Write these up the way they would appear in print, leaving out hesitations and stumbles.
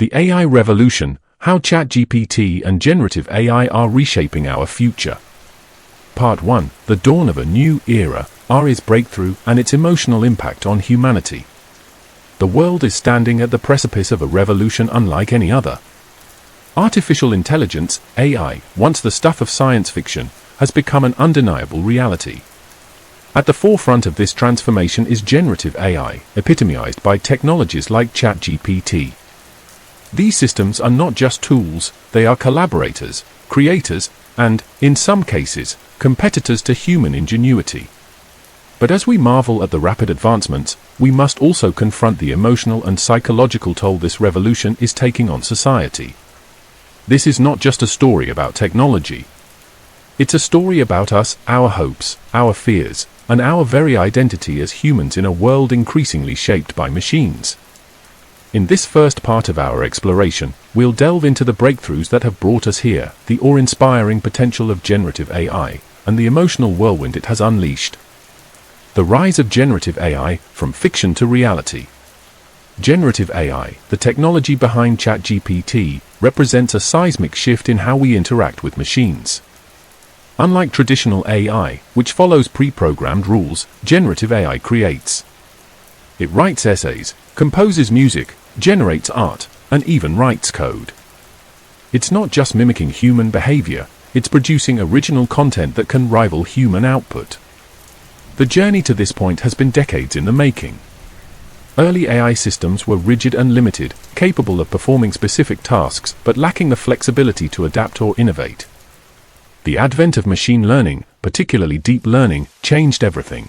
The AI Revolution, How ChatGPT and Generative AI Are Reshaping Our Future. Part 1. The Dawn of a New Era, AI's Breakthrough and Its Emotional Impact on Humanity. The world is standing at the precipice of a revolution unlike any other. Artificial intelligence, AI, once the stuff of science fiction, has become an undeniable reality. At the forefront of this transformation is generative AI, epitomized by technologies like ChatGPT. These systems are not just tools, they are collaborators, creators, and, in some cases, competitors to human ingenuity. But as we marvel at the rapid advancements, we must also confront the emotional and psychological toll this revolution is taking on society. This is not just a story about technology. It's a story about us, our hopes, our fears, and our very identity as humans in a world increasingly shaped by machines. In this first part of our exploration, we'll delve into the breakthroughs that have brought us here, the awe-inspiring potential of generative AI, and the emotional whirlwind it has unleashed. The rise of generative AI, from fiction to reality. Generative AI, the technology behind ChatGPT, represents a seismic shift in how we interact with machines. Unlike traditional AI, which follows pre-programmed rules, generative AI creates. It writes essays, composes music, generates art, and even writes code. It's not just mimicking human behavior, it's producing original content that can rival human output. The journey to this point has been decades in the making. Early AI systems were rigid and limited, capable of performing specific tasks but lacking the flexibility to adapt or innovate. The advent of machine learning, particularly deep learning, changed everything.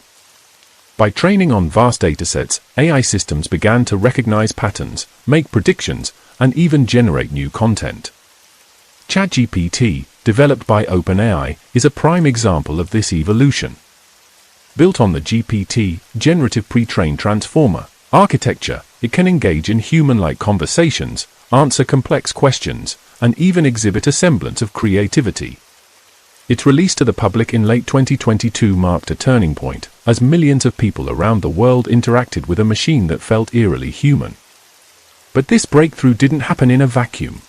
By training on vast datasets, AI systems began to recognize patterns, make predictions, and even generate new content. ChatGPT, developed by OpenAI, is a prime example of this evolution. Built on the GPT, generative pre-trained transformer architecture, it can engage in human-like conversations, answer complex questions, and even exhibit a semblance of creativity. Its release to the public in late 2022 marked a turning point, as millions of people around the world interacted with a machine that felt eerily human. But this breakthrough didn't happen in a vacuum.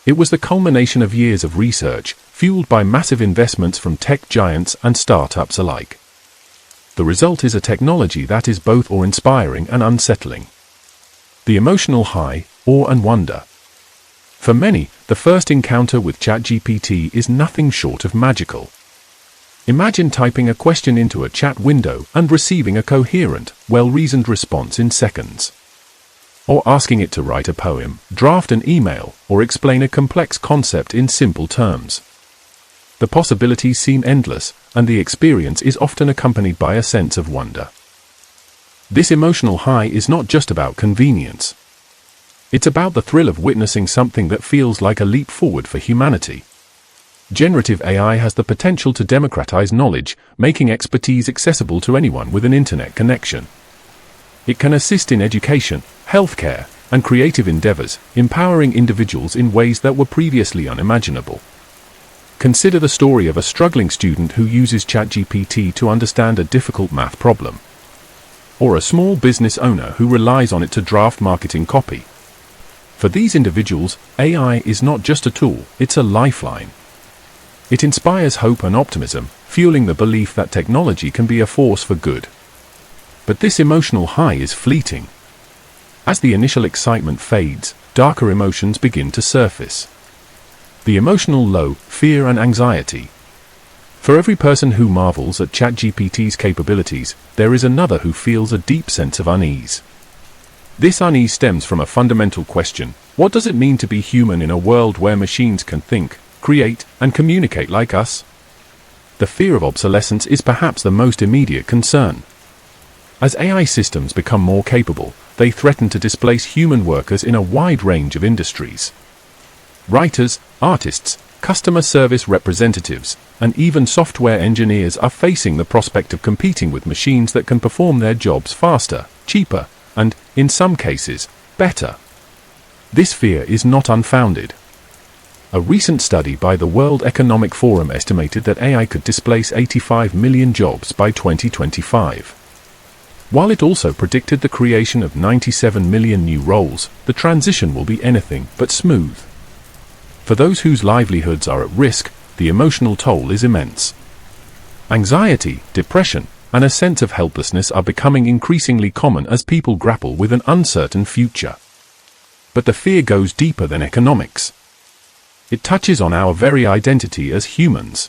It was the culmination of years of research, fueled by massive investments from tech giants and startups alike. The result is a technology that is both awe-inspiring and unsettling. The emotional high, awe and wonder. For many, the first encounter with ChatGPT is nothing short of magical. Imagine typing a question into a chat window and receiving a coherent, well-reasoned response in seconds. Or asking it to write a poem, draft an email, or explain a complex concept in simple terms. The possibilities seem endless, and the experience is often accompanied by a sense of wonder. This emotional high is not just about convenience. It's about the thrill of witnessing something that feels like a leap forward for humanity. Generative AI has the potential to democratize knowledge, making expertise accessible to anyone with an internet connection. It can assist in education, healthcare, and creative endeavors, empowering individuals in ways that were previously unimaginable. Consider the story of a struggling student who uses ChatGPT to understand a difficult math problem. Or a small business owner who relies on it to draft marketing copy. For these individuals, AI is not just a tool, it's a lifeline. It inspires hope and optimism, fueling the belief that technology can be a force for good. But this emotional high is fleeting. As the initial excitement fades, darker emotions begin to surface. The emotional low, fear and anxiety. For every person who marvels at ChatGPT's capabilities, there is another who feels a deep sense of unease. This unease stems from a fundamental question: what does it mean to be human in a world where machines can think, create, and communicate like us? The fear of obsolescence is perhaps the most immediate concern. As AI systems become more capable, they threaten to displace human workers in a wide range of industries. Writers, artists, customer service representatives, and even software engineers are facing the prospect of competing with machines that can perform their jobs faster, cheaper, and, in some cases, better. This fear is not unfounded. A recent study by the World Economic Forum estimated that AI could displace 85 million jobs by 2025. While it also predicted the creation of 97 million new roles, the transition will be anything but smooth. For those whose livelihoods are at risk, the emotional toll is immense. Anxiety, depression, and a sense of helplessness are becoming increasingly common as people grapple with an uncertain future. But the fear goes deeper than economics. It touches on our very identity as humans.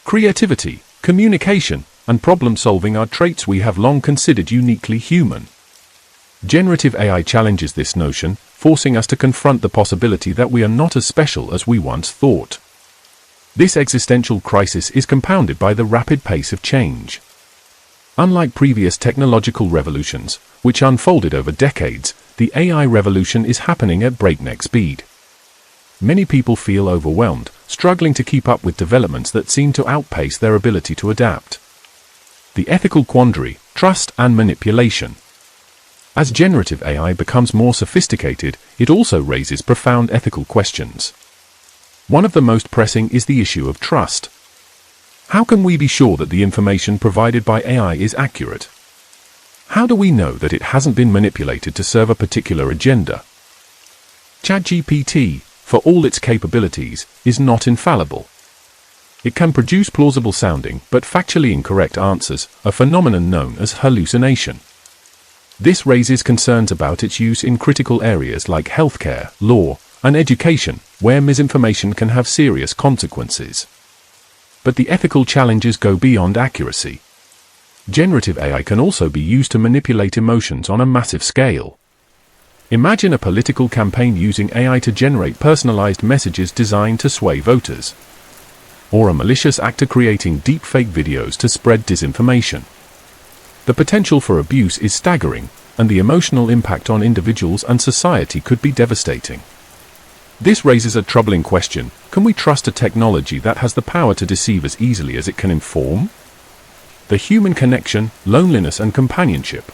Creativity, communication, and problem-solving are traits we have long considered uniquely human. Generative AI challenges this notion, forcing us to confront the possibility that we are not as special as we once thought. This existential crisis is compounded by the rapid pace of change. Unlike previous technological revolutions, which unfolded over decades, the AI revolution is happening at breakneck speed. Many people feel overwhelmed, struggling to keep up with developments that seem to outpace their ability to adapt. The ethical quandary, trust and manipulation. As generative AI becomes more sophisticated, it also raises profound ethical questions. One of the most pressing is the issue of trust. How can we be sure that the information provided by AI is accurate? How do we know that it hasn't been manipulated to serve a particular agenda? ChatGPT, for all its capabilities, is not infallible. It can produce plausible-sounding but factually incorrect answers, a phenomenon known as hallucination. This raises concerns about its use in critical areas like healthcare, law, and education, where misinformation can have serious consequences. But the ethical challenges go beyond accuracy. Generative AI can also be used to manipulate emotions on a massive scale. Imagine a political campaign using AI to generate personalized messages designed to sway voters. Or a malicious actor creating deepfake videos to spread disinformation. The potential for abuse is staggering, and the emotional impact on individuals and society could be devastating. This raises a troubling question: can we trust a technology that has the power to deceive as easily as it can inform? The human connection, loneliness and companionship.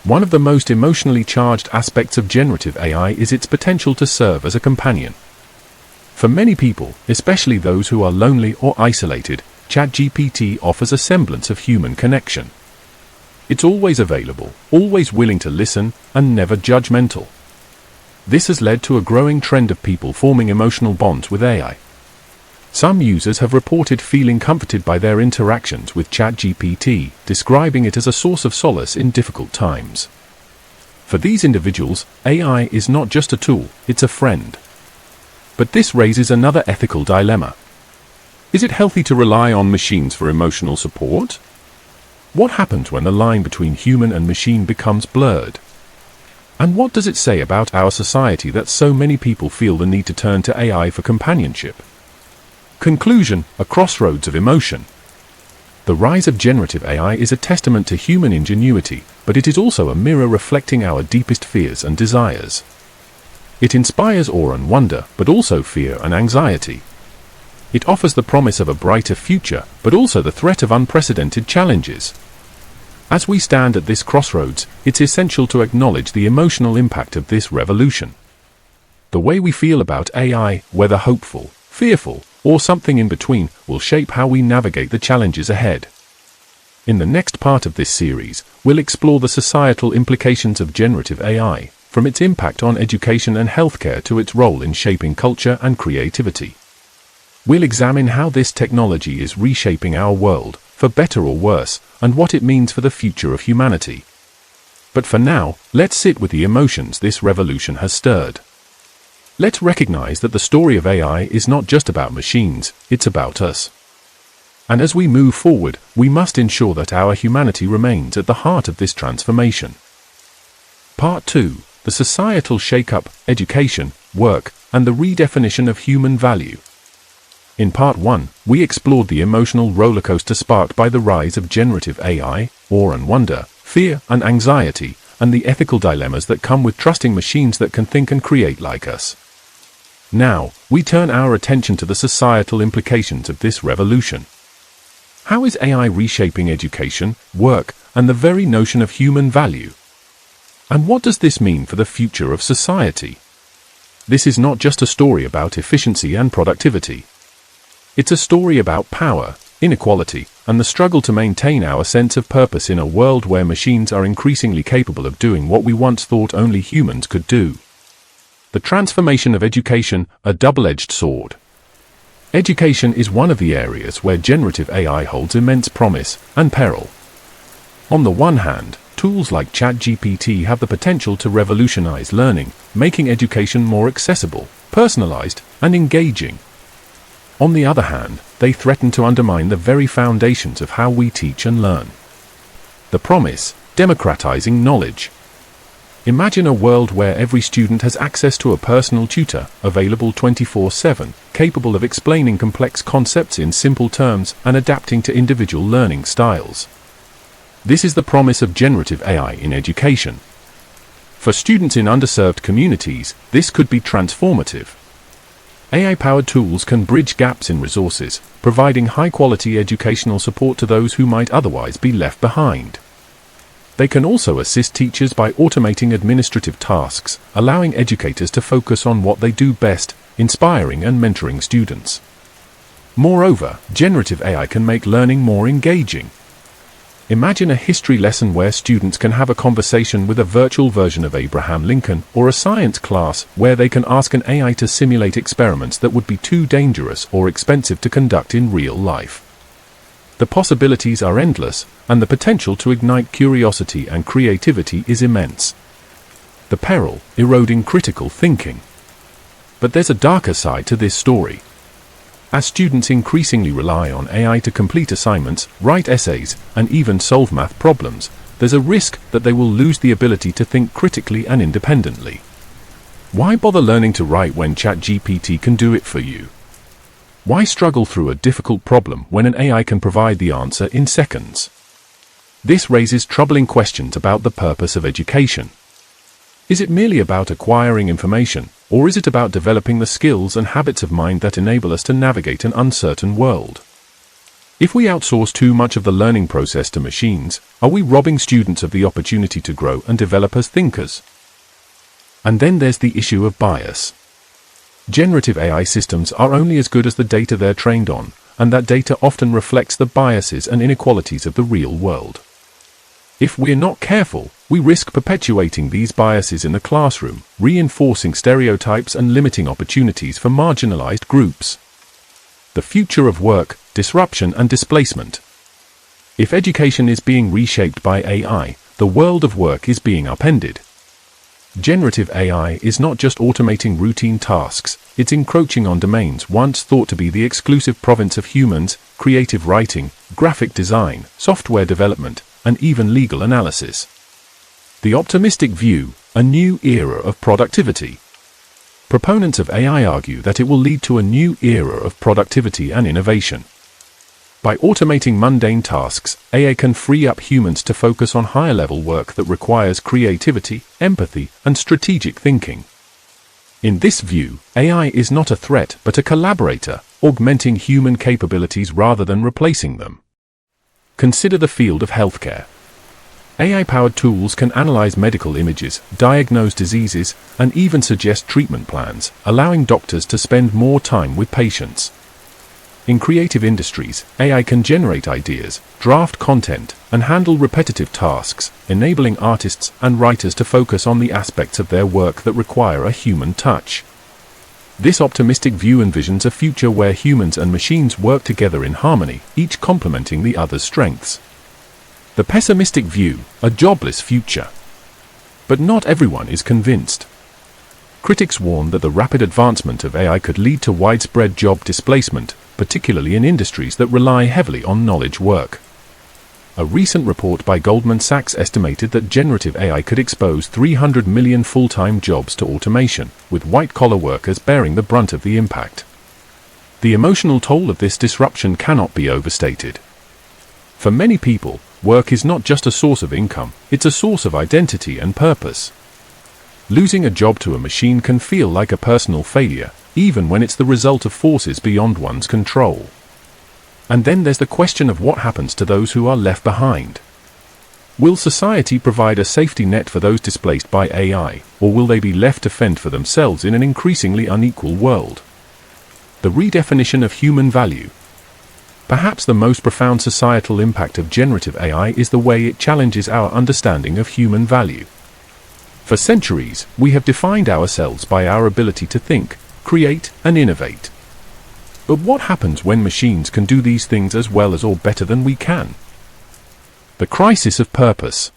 One of the most emotionally charged aspects of generative AI is its potential to serve as a companion. For many people, especially those who are lonely or isolated, ChatGPT offers a semblance of human connection. It's always available, always willing to listen, and never judgmental. This has led to a growing trend of people forming emotional bonds with AI. Some users have reported feeling comforted by their interactions with ChatGPT, describing it as a source of solace in difficult times. For these individuals, AI is not just a tool, it's a friend. But this raises another ethical dilemma. Is it healthy to rely on machines for emotional support? What happens when the line between human and machine becomes blurred? And what does it say about our society that so many people feel the need to turn to AI for companionship? Conclusion: a crossroads of emotion. The rise of generative AI is a testament to human ingenuity, but it is also a mirror reflecting our deepest fears and desires. It inspires awe and wonder, but also fear and anxiety. It offers the promise of a brighter future, but also the threat of unprecedented challenges. As we stand at this crossroads, it's essential to acknowledge the emotional impact of this revolution. The way we feel about AI, whether hopeful, fearful, or something in between, will shape how we navigate the challenges ahead. In the next part of this series, we'll explore the societal implications of generative AI, from its impact on education and healthcare to its role in shaping culture and creativity. We'll examine how this technology is reshaping our world, for better or worse, and what it means for the future of humanity. But for now, let's sit with the emotions this revolution has stirred. Let's recognize that the story of AI is not just about machines, it's about us. And as we move forward, we must ensure that our humanity remains at the heart of this transformation. Part 2. The societal shake-up, education, work, and the redefinition of human value. In Part 1, we explored the emotional rollercoaster sparked by the rise of generative AI, awe and wonder, fear and anxiety, and the ethical dilemmas that come with trusting machines that can think and create like us. Now, we turn our attention to the societal implications of this revolution. How is AI reshaping education, work, and the very notion of human value? And what does this mean for the future of society? This is not just a story about efficiency and productivity. It's a story about power, inequality, and the struggle to maintain our sense of purpose in a world where machines are increasingly capable of doing what we once thought only humans could do. The transformation of education, a double-edged sword. Education is one of the areas where generative AI holds immense promise and peril. On the one hand, tools like ChatGPT have the potential to revolutionize learning, making education more accessible, personalized, and engaging. On the other hand, they threaten to undermine the very foundations of how we teach and learn. The promise: democratizing knowledge. Imagine a world where every student has access to a personal tutor, available 24/7, capable of explaining complex concepts in simple terms and adapting to individual learning styles. This is the promise of generative AI in education. For students in underserved communities, this could be transformative. AI-powered tools can bridge gaps in resources, providing high-quality educational support to those who might otherwise be left behind. They can also assist teachers by automating administrative tasks, allowing educators to focus on what they do best, inspiring and mentoring students. Moreover, generative AI can make learning more engaging. Imagine a history lesson where students can have a conversation with a virtual version of Abraham Lincoln, or a science class where they can ask an AI to simulate experiments that would be too dangerous or expensive to conduct in real life. The possibilities are endless, and the potential to ignite curiosity and creativity is immense. The peril: eroding critical thinking. But there's a darker side to this story. As students increasingly rely on AI to complete assignments, write essays, and even solve math problems, there's a risk that they will lose the ability to think critically and independently. Why bother learning to write when ChatGPT can do it for you? Why struggle through a difficult problem when an AI can provide the answer in seconds? This raises troubling questions about the purpose of education. Is it merely about acquiring information, or is it about developing the skills and habits of mind that enable us to navigate an uncertain world? If we outsource too much of the learning process to machines, are we robbing students of the opportunity to grow and develop as thinkers? And then there's the issue of bias. Generative AI systems are only as good as the data they're trained on, and that data often reflects the biases and inequalities of the real world. If we're not careful, we risk perpetuating these biases in the classroom, reinforcing stereotypes and limiting opportunities for marginalized groups. The future of work: disruption and displacement. If education is being reshaped by AI, the world of work is being upended. Generative AI is not just automating routine tasks, it's encroaching on domains once thought to be the exclusive province of humans: creative writing, graphic design, software development, and even legal analysis. The optimistic view: a new era of productivity. Proponents of AI argue that it will lead to a new era of productivity and innovation. By automating mundane tasks, AI can free up humans to focus on higher-level work that requires creativity, empathy, and strategic thinking. In this view, AI is not a threat but a collaborator, augmenting human capabilities rather than replacing them. Consider the field of healthcare. AI-powered tools can analyze medical images, diagnose diseases, and even suggest treatment plans, allowing doctors to spend more time with patients. In creative industries, AI can generate ideas, draft content, and handle repetitive tasks, enabling artists and writers to focus on the aspects of their work that require a human touch. This optimistic view envisions a future where humans and machines work together in harmony, each complementing the other's strengths. The pessimistic view: a jobless future. But not everyone is convinced. Critics warn that the rapid advancement of AI could lead to widespread job displacement, particularly in industries that rely heavily on knowledge work. A recent report by Goldman Sachs estimated that generative AI could expose 300 million full-time jobs to automation, with white-collar workers bearing the brunt of the impact. The emotional toll of this disruption cannot be overstated. For many people, work is not just a source of income, it's a source of identity and purpose. Losing a job to a machine can feel like a personal failure, even when it's the result of forces beyond one's control. And then there's the question of what happens to those who are left behind. Will society provide a safety net for those displaced by AI, or will they be left to fend for themselves in an increasingly unequal world? The redefinition of human value. Perhaps the most profound societal impact of generative AI is the way it challenges our understanding of human value. For centuries, we have defined ourselves by our ability to think, create, and innovate. But what happens when machines can do these things as well as or better than we can? The crisis of purpose.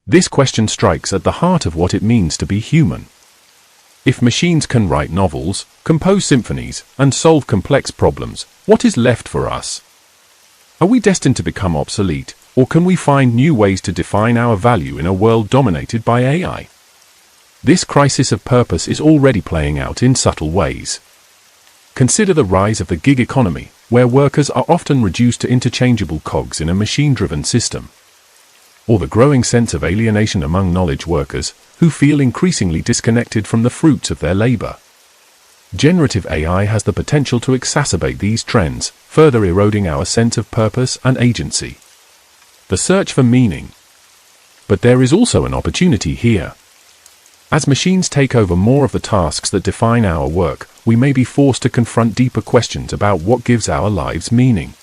This question strikes at the heart of what it means to be human. If machines can write novels, compose symphonies, and solve complex problems, what is left for us? Are we destined to become obsolete, or can we find new ways to define our value in a world dominated by AI? This crisis of purpose is already playing out in subtle ways. Consider the rise of the gig economy, where workers are often reduced to interchangeable cogs in a machine-driven system. Or the growing sense of alienation among knowledge workers, who feel increasingly disconnected from the fruits of their labor. Generative AI has the potential to exacerbate these trends, further eroding our sense of purpose and agency. The search for meaning. But there is also an opportunity here. As machines take over more of the tasks that define our work, we may be forced to confront deeper questions about what gives our lives meaning.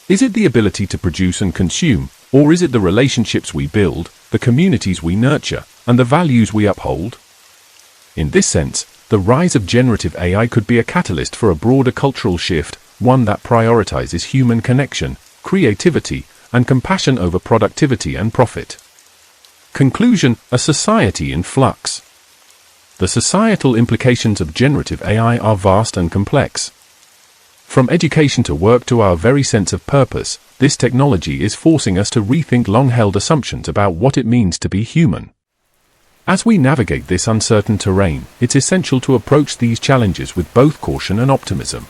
Is it the ability to produce and consume, or is it the relationships we build, the communities we nurture, and the values we uphold? In this sense, the rise of generative AI could be a catalyst for a broader cultural shift, one that prioritizes human connection, creativity, and compassion over productivity and profit. Conclusion: a society in flux. The societal implications of generative AI are vast and complex. From education to work to our very sense of purpose, this technology is forcing us to rethink long-held assumptions about what it means to be human. As we navigate this uncertain terrain, it's essential to approach these challenges with both caution and optimism.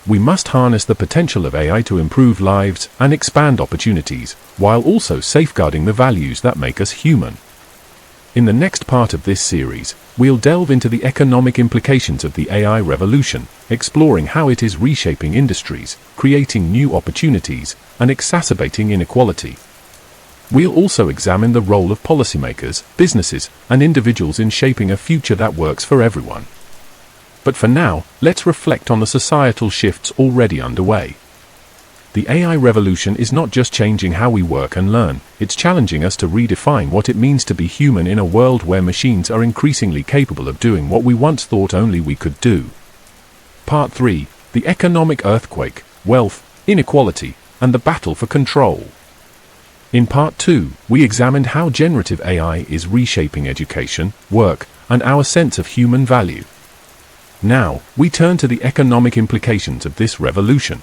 We must harness the potential of AI to improve lives and expand opportunities, while also safeguarding the values that make us human. In the next part of this series, we'll delve into the economic implications of the AI revolution, exploring how it is reshaping industries, creating new opportunities, and exacerbating inequality. We'll also examine the role of policymakers, businesses, and individuals in shaping a future that works for everyone. But for now, let's reflect on the societal shifts already underway. The AI revolution is not just changing how we work and learn, it's challenging us to redefine what it means to be human in a world where machines are increasingly capable of doing what we once thought only we could do. Part 3: The economic earthquake, wealth, inequality, and the battle for control. In Part 2, we examined how generative AI is reshaping education, work, and our sense of human value. Now, we turn to the economic implications of this revolution.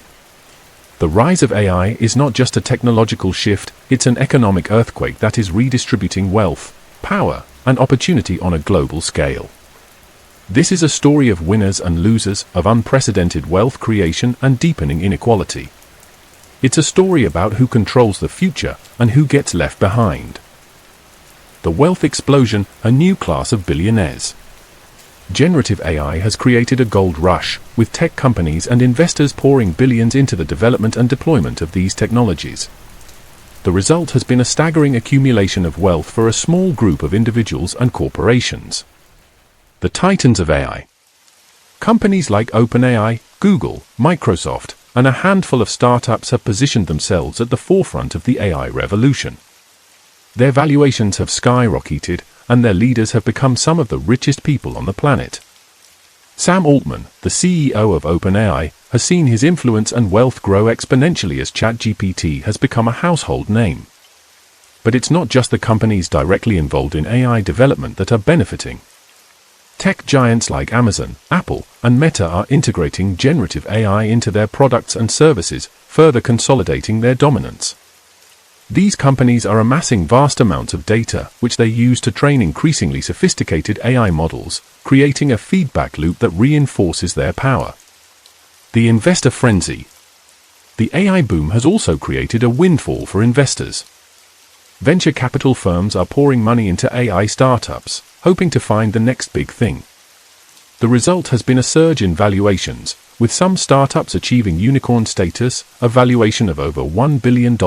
The rise of AI is not just a technological shift, it's an economic earthquake that is redistributing wealth, power, and opportunity on a global scale. This is a story of winners and losers, of unprecedented wealth creation and deepening inequality. It's a story about who controls the future and who gets left behind. The wealth explosion, a new class of billionaires. Generative AI has created a gold rush, with tech companies and investors pouring billions into the development and deployment of these technologies. The result has been a staggering accumulation of wealth for a small group of individuals and corporations. The titans of AI. Companies like OpenAI, Google, Microsoft, and a handful of startups have positioned themselves at the forefront of the AI revolution. Their valuations have skyrocketed, and their leaders have become some of the richest people on the planet. Sam Altman, the CEO of OpenAI, has seen his influence and wealth grow exponentially as ChatGPT has become a household name. But it's not just the companies directly involved in AI development that are benefiting. Tech giants like Amazon, Apple, and Meta are integrating generative AI into their products and services, further consolidating their dominance. These companies are amassing vast amounts of data, which they use to train increasingly sophisticated AI models, creating a feedback loop that reinforces their power. The investor frenzy. The AI boom has also created a windfall for investors. Venture capital firms are pouring money into AI startups, hoping to find the next big thing. The result has been a surge in valuations, with some startups achieving unicorn status, a valuation of over $1 billion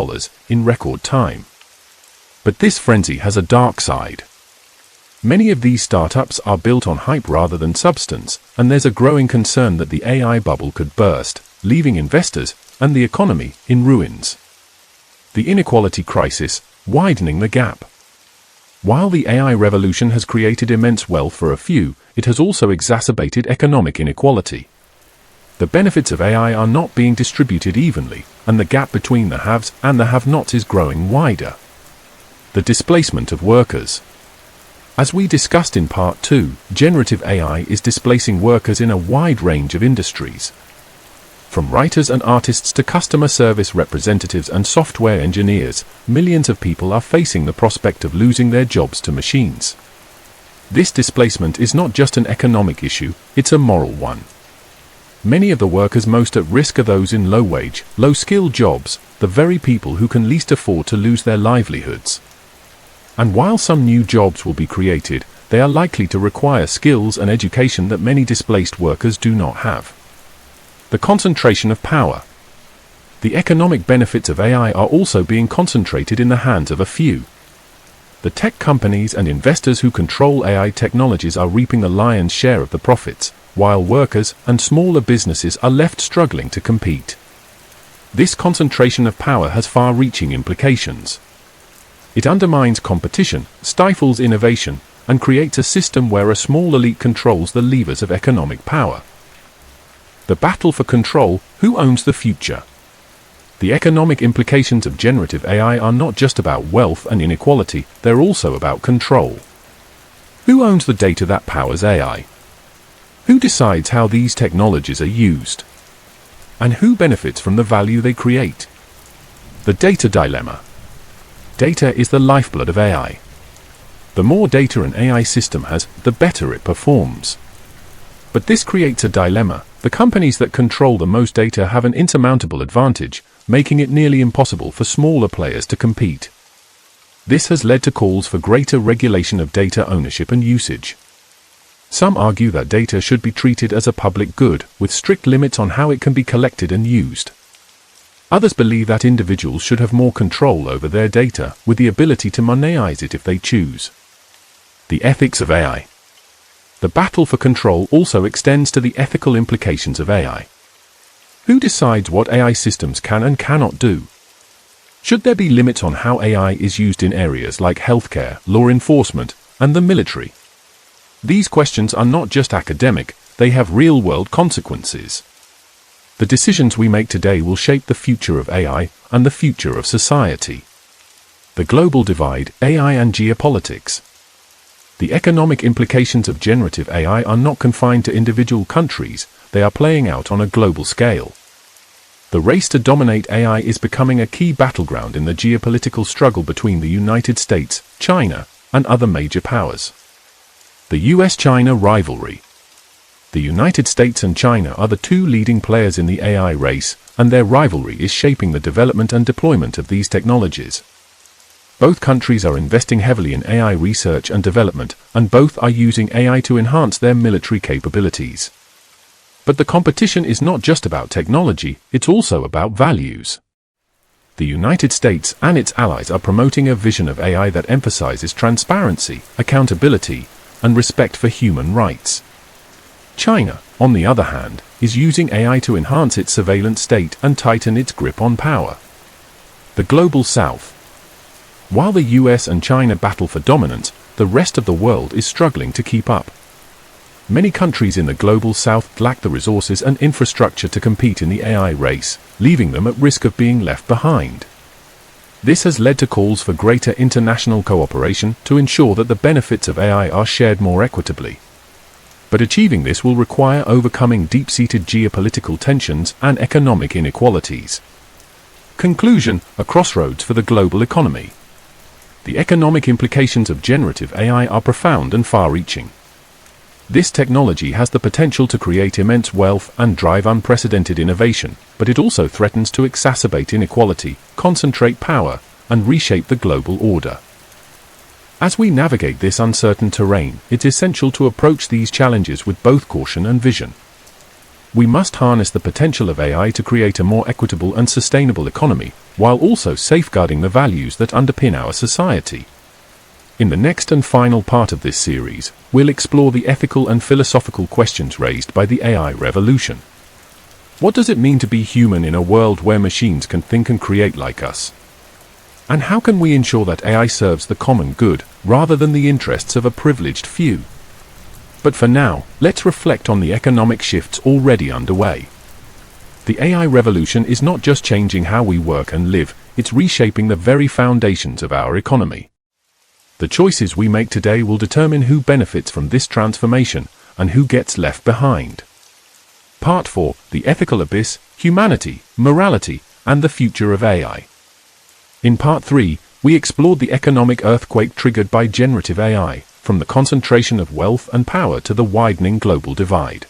in record time. But this frenzy has a dark side. Many of these startups are built on hype rather than substance, and there's a growing concern that the AI bubble could burst, leaving investors and the economy in ruins. The inequality crisis, widening the gap. While the AI revolution has created immense wealth for a few, it has also exacerbated economic inequality. The benefits of AI are not being distributed evenly, and the gap between the haves and the have-nots is growing wider. The displacement of workers. As we discussed in Part 2, generative AI is displacing workers in a wide range of industries. From writers and artists to customer service representatives and software engineers, millions of people are facing the prospect of losing their jobs to machines. This displacement is not just an economic issue, it's a moral one. Many of the workers most at risk are those in low-wage, low-skill jobs, the very people who can least afford to lose their livelihoods. And while some new jobs will be created, they are likely to require skills and education that many displaced workers do not have. The concentration of power. The economic benefits of AI are also being concentrated in the hands of a few. The tech companies and investors who control AI technologies are reaping the lion's share of the profits, while workers and smaller businesses are left struggling to compete. This concentration of power has far-reaching implications. It undermines competition, stifles innovation, and creates a system where a small elite controls the levers of economic power. The battle for control: who owns the future? The economic implications of generative AI are not just about wealth and inequality, they're also about control. Who owns the data that powers AI? Who decides how these technologies are used? And who benefits from the value they create? The data dilemma. Data is the lifeblood of AI. The more data an AI system has, the better it performs. But this creates a dilemma. The companies that control the most data have an insurmountable advantage, making it nearly impossible for smaller players to compete. This has led to calls for greater regulation of data ownership and usage. Some argue that data should be treated as a public good, with strict limits on how it can be collected and used. Others believe that individuals should have more control over their data, with the ability to monetize it if they choose. The ethics of AI. The battle for control also extends to the ethical implications of AI. Who decides what AI systems can and cannot do? Should there be limits on how AI is used in areas like healthcare, law enforcement, and the military? These questions are not just academic, they have real-world consequences. The decisions we make today will shape the future of AI and the future of society. The global divide, AI and geopolitics. The economic implications of generative AI are not confined to individual countries, they are playing out on a global scale. The race to dominate AI is becoming a key battleground in the geopolitical struggle between the United States, China, and other major powers. The US-China rivalry. The United States and China are the two leading players in the AI race, and their rivalry is shaping the development and deployment of these technologies. Both countries are investing heavily in AI research and development, and both are using AI to enhance their military capabilities. But the competition is not just about technology, it's also about values. The United States and its allies are promoting a vision of AI that emphasizes transparency, accountability, and respect for human rights. China, on the other hand, is using AI to enhance its surveillance state and tighten its grip on power. The Global South. While the US and China battle for dominance, the rest of the world is struggling to keep up. Many countries in the Global South lack the resources and infrastructure to compete in the AI race, leaving them at risk of being left behind. This has led to calls for greater international cooperation to ensure that the benefits of AI are shared more equitably. But achieving this will require overcoming deep-seated geopolitical tensions and economic inequalities. Conclusion: a crossroads for the global economy. The economic implications of generative AI are profound and far-reaching. This technology has the potential to create immense wealth and drive unprecedented innovation, but it also threatens to exacerbate inequality, concentrate power, and reshape the global order. As we navigate this uncertain terrain, it's essential to approach these challenges with both caution and vision. We must harness the potential of AI to create a more equitable and sustainable economy, while also safeguarding the values that underpin our society. In the next and final part of this series, we'll explore the ethical and philosophical questions raised by the AI revolution. What does it mean to be human in a world where machines can think and create like us? And how can we ensure that AI serves the common good, rather than the interests of a privileged few? But for now, let's reflect on the economic shifts already underway. The AI revolution is not just changing how we work and live, it's reshaping the very foundations of our economy. The choices we make today will determine who benefits from this transformation and who gets left behind. Part 4: The Ethical Abyss, Humanity, Morality, and the Future of AI. In Part 3, we explored the economic earthquake triggered by generative AI, from the concentration of wealth and power to the widening global divide.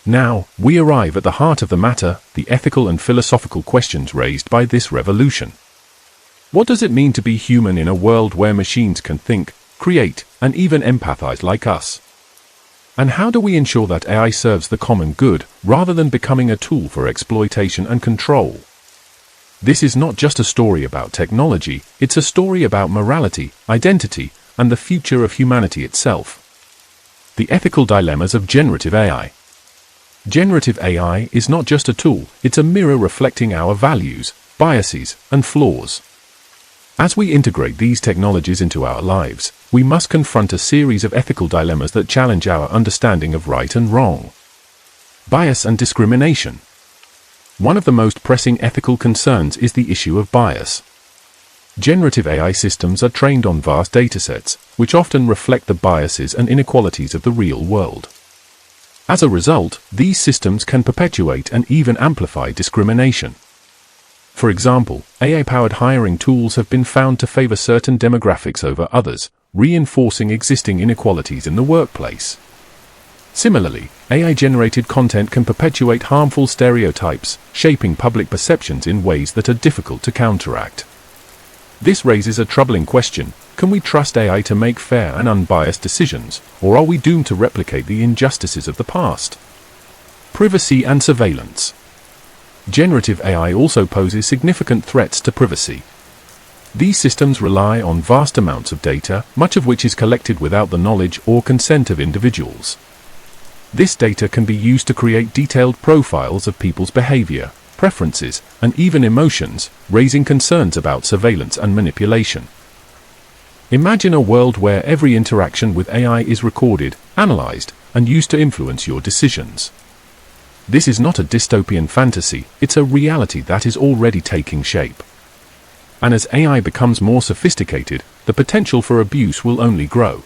Now, we arrive at the heart of the matter, the ethical and philosophical questions raised by this revolution. What does it mean to be human in a world where machines can think, create, and even empathize like us? And how do we ensure that AI serves the common good, rather than becoming a tool for exploitation and control? This is not just a story about technology, it's a story about morality, identity, and the future of humanity itself. The ethical dilemmas of generative AI. Generative AI is not just a tool, it's a mirror reflecting our values, biases, and flaws. As we integrate these technologies into our lives, we must confront a series of ethical dilemmas that challenge our understanding of right and wrong. Bias and discrimination. One of the most pressing ethical concerns is the issue of bias. Generative AI systems are trained on vast datasets, which often reflect the biases and inequalities of the real world. As a result, these systems can perpetuate and even amplify discrimination. For example, AI-powered hiring tools have been found to favor certain demographics over others, reinforcing existing inequalities in the workplace. Similarly, AI-generated content can perpetuate harmful stereotypes, shaping public perceptions in ways that are difficult to counteract. This raises a troubling question: can we trust AI to make fair and unbiased decisions, or are we doomed to replicate the injustices of the past? Privacy and surveillance. Generative AI also poses significant threats to privacy. These systems rely on vast amounts of data, much of which is collected without the knowledge or consent of individuals. This data can be used to create detailed profiles of people's behavior, preferences, and even emotions, raising concerns about surveillance and manipulation. Imagine a world where every interaction with AI is recorded, analyzed, and used to influence your decisions. This is not a dystopian fantasy, it's a reality that is already taking shape. And as AI becomes more sophisticated, the potential for abuse will only grow.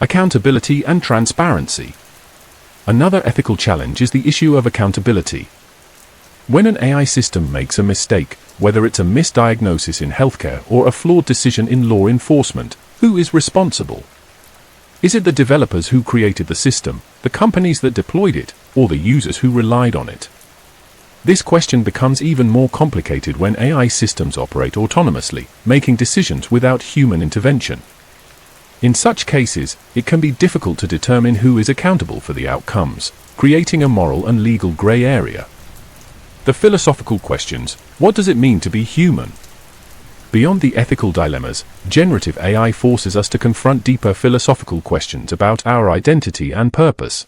Accountability and transparency. Another ethical challenge is the issue of accountability. When an AI system makes a mistake, whether it's a misdiagnosis in healthcare or a flawed decision in law enforcement, who is responsible? Is it the developers who created the system, the companies that deployed it, or the users who relied on it? This question becomes even more complicated when AI systems operate autonomously, making decisions without human intervention. In such cases, it can be difficult to determine who is accountable for the outcomes, creating a moral and legal gray area. The philosophical questions: what does it mean to be human? Beyond the ethical dilemmas, generative AI forces us to confront deeper philosophical questions about our identity and purpose.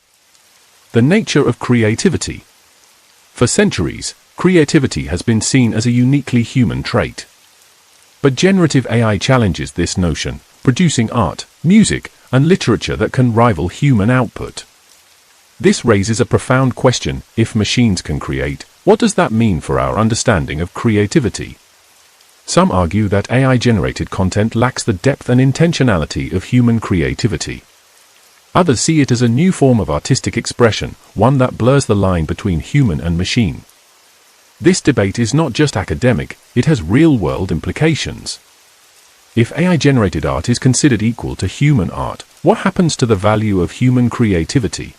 The nature of creativity. For centuries, creativity has been seen as a uniquely human trait. But generative AI challenges this notion, producing art, music, and literature that can rival human output. This raises a profound question: if machines can create, what does that mean for our understanding of creativity? Some argue that AI-generated content lacks the depth and intentionality of human creativity. Others see it as a new form of artistic expression, one that blurs the line between human and machine. This debate is not just academic, it has real-world implications. If AI-generated art is considered equal to human art, what happens to the value of human creativity?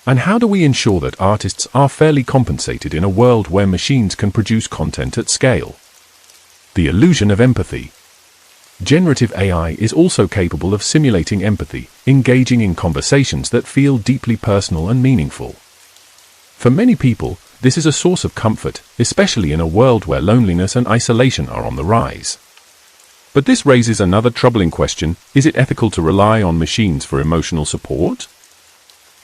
And how do we ensure that artists are fairly compensated in a world where machines can produce content at scale? The illusion of empathy. Generative AI is also capable of simulating empathy, engaging in conversations that feel deeply personal and meaningful. For many people, this is a source of comfort, especially in a world where loneliness and isolation are on the rise. But this raises another troubling question: is it ethical to rely on machines for emotional support?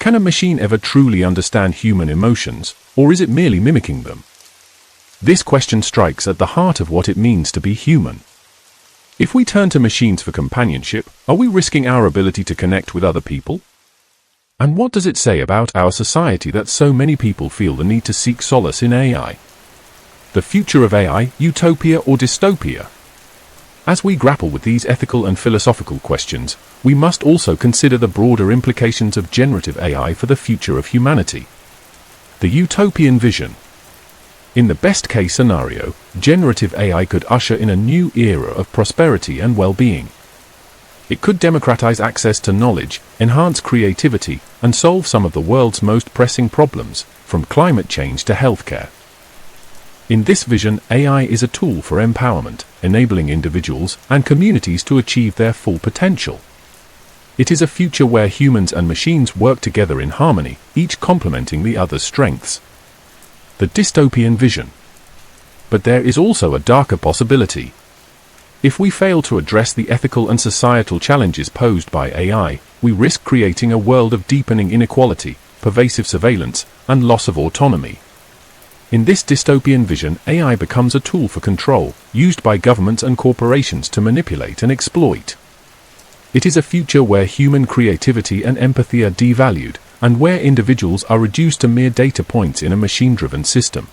Can a machine ever truly understand human emotions, or is it merely mimicking them? This question strikes at the heart of what it means to be human. If we turn to machines for companionship, are we risking our ability to connect with other people? And what does it say about our society that so many people feel the need to seek solace in AI? The future of AI, utopia or dystopia? As we grapple with these ethical and philosophical questions, we must also consider the broader implications of generative AI for the future of humanity. The utopian vision. In the best-case scenario, generative AI could usher in a new era of prosperity and well-being. It could democratize access to knowledge, enhance creativity, and solve some of the world's most pressing problems, from climate change to healthcare. In this vision, AI is a tool for empowerment, enabling individuals and communities to achieve their full potential. It is a future where humans and machines work together in harmony, each complementing the other's strengths. The dystopian vision. But there is also a darker possibility. If we fail to address the ethical and societal challenges posed by AI, we risk creating a world of deepening inequality, pervasive surveillance, and loss of autonomy. In this dystopian vision, AI becomes a tool for control, used by governments and corporations to manipulate and exploit. It is a future where human creativity and empathy are devalued, and where individuals are reduced to mere data points in a machine-driven system.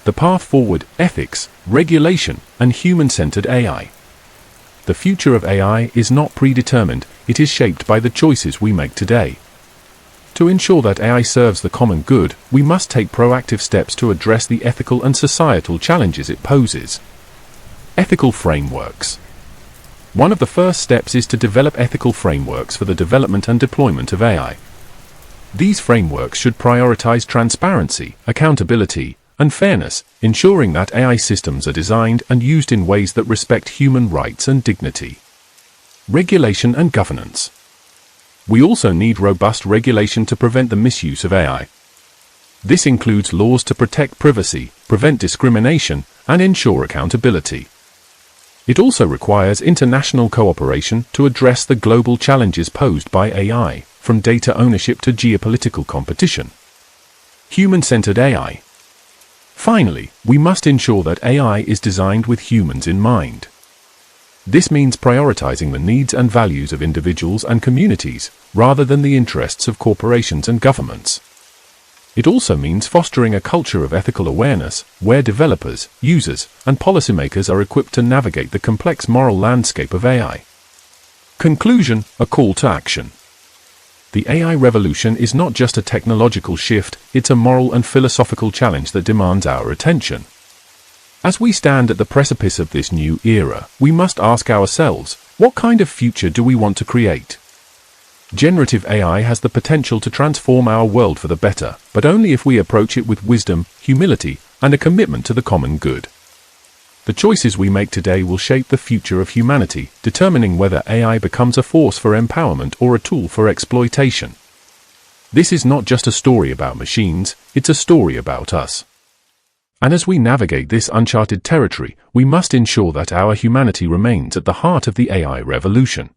The path forward: ethics, regulation, and human-centered AI. The future of AI is not predetermined, it is shaped by the choices we make today. To ensure that AI serves the common good, we must take proactive steps to address the ethical and societal challenges it poses. Ethical frameworks. One of the first steps is to develop ethical frameworks for the development and deployment of AI. These frameworks should prioritize transparency, accountability, and fairness, ensuring that AI systems are designed and used in ways that respect human rights and dignity. Regulation and governance. We also need robust regulation to prevent the misuse of AI. This includes laws to protect privacy, prevent discrimination, and ensure accountability. It also requires international cooperation to address the global challenges posed by AI, from data ownership to geopolitical competition. Human-centered AI. Finally, we must ensure that AI is designed with humans in mind. This means prioritizing the needs and values of individuals and communities, rather than the interests of corporations and governments. It also means fostering a culture of ethical awareness, where developers, users, and policymakers are equipped to navigate the complex moral landscape of AI. Conclusion: a call to action. The AI revolution is not just a technological shift, it's a moral and philosophical challenge that demands our attention. As we stand at the precipice of this new era, we must ask ourselves, what kind of future do we want to create? Generative AI has the potential to transform our world for the better, but only if we approach it with wisdom, humility, and a commitment to the common good. The choices we make today will shape the future of humanity, determining whether AI becomes a force for empowerment or a tool for exploitation. This is not just a story about machines, it's a story about us. And as we navigate this uncharted territory, we must ensure that our humanity remains at the heart of the AI revolution.